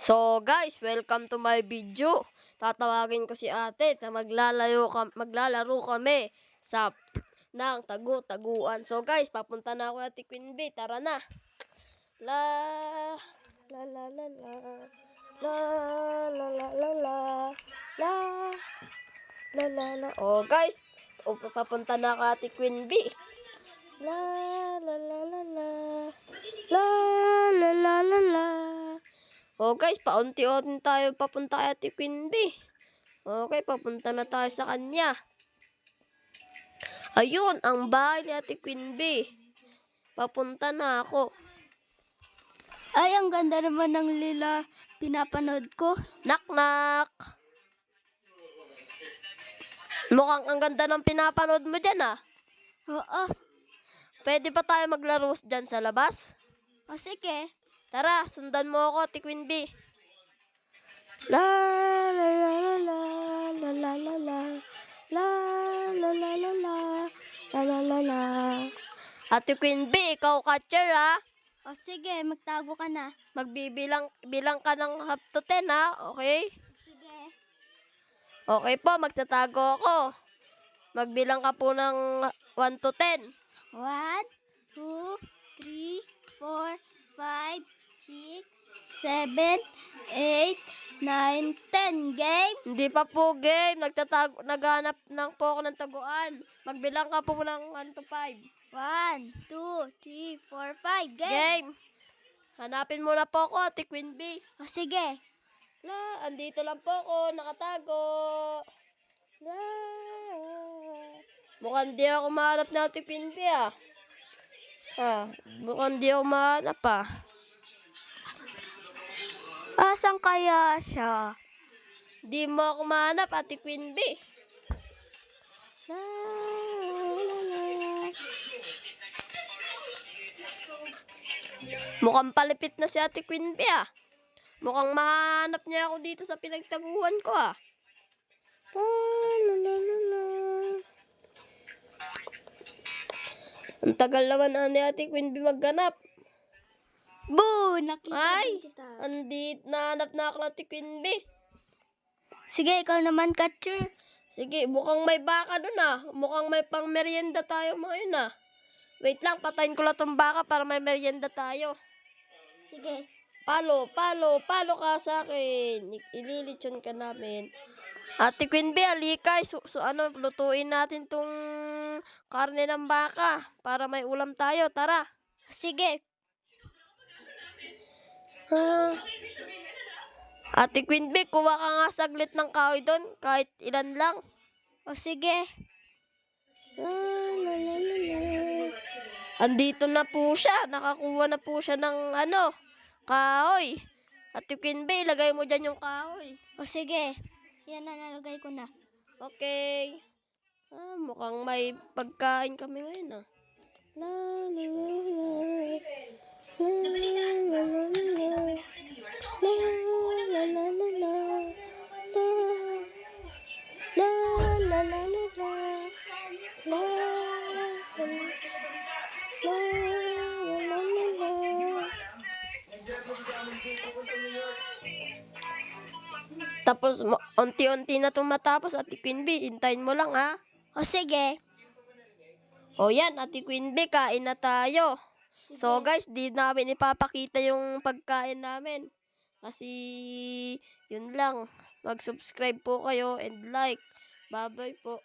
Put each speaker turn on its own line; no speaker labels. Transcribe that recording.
So guys, welcome to my video. Tatawagin ko si ate na maglalaro kami sa ng tagu-taguan. So guys, papunta na ako ate Queen B. Tara na. La la la la la la la la la la la la la la. Oh guys, papunta na ako ate Queen B. La la la la la la la la la la. Oh guys, paunti-unti tayo papunta kay Ate Queen B. Okay, papunta na tayo sa kanya. Ayun, ang bahay ni Ate Queen B. Papunta na ako.
Ay, ang ganda naman ng lila pinapanood ko.
Knock-knock. Mukhang ang ganda ng pinapanood mo dyan ah.
Oo.
Pwede pa tayo maglaro dyan sa labas?
O sige.
Tara, sundan mo ako, Ate Queen B. La la la la la la la la la la la la la la la la la. Ate Queen B, ikaw catcher ha?
O sige, magtago ka na.
Bilang ka ng up to 10 ha, okay?
Sige.
Okay po, magtatago ako. Magbilang ka po ng 1 to 10.
1, 2, 3, 4, 5, 6, 7, 8, 9, 10. Game?
Hindi pa po game. Naghanap lang po ako ng taguan. Magbilang ka po ng 1 to 5.
1, 2, 3, 4, 5. Game?
Game. Hanapin mo na po ako, Ate Queen B.
O sige.
Andito lang po ako, nakatago. Mukhang di ako mahanap na Ate Queen B ah. Mukhang di ako mahanap ah.
Asan kaya siya?
Di mo ako mahanap, Ate Queen B. Mukhang palipit na si Ate Queen B ah. Mukhang mahanap niya ako dito sa pinagtaguhan ko ah. Ang tagal naman ni Ate Queen B magganap.
Boo! Nakita
Ay,
din kita.
nahanap na ako Ate Queen B.
Sige, ikaw naman, catcher.
Sige, mukhang may baka dun ah. Mukhang may pang merienda tayo ngayon ah. Wait lang, patayin ko lang tong baka para may merienda tayo.
Sige.
Palo ka sa akin. Ililitsyon ka namin. Ate Queen B, halika. Lutuin natin tong karne ng baka para may ulam tayo. Tara.
Sige.
Ate Queen B, kuha ka nga saglit ng kahoy doon. Kahit ilan lang.
O sige.
Andito na po siya. Nakakuha na po siya ng kahoy. Ate Queen B, ilagay mo dyan yung kahoy.
O sige. Yan na, nalagay ko na.
Okay. Mukhang may pagkain kami ngayon ah. La la la la. La la la la la. La la la la la. La la la la la. La Tapos, unti-unti na itong matapos, Ate Queen B. Hintayin mo lang, ha?
O sige.
O yan, Ate Queen B, kain na tayo.
Sige.
So, guys, di namin ipapakita yung pagkain namin. Kasi, yun lang. Mag-subscribe po kayo and like. Bye-bye po.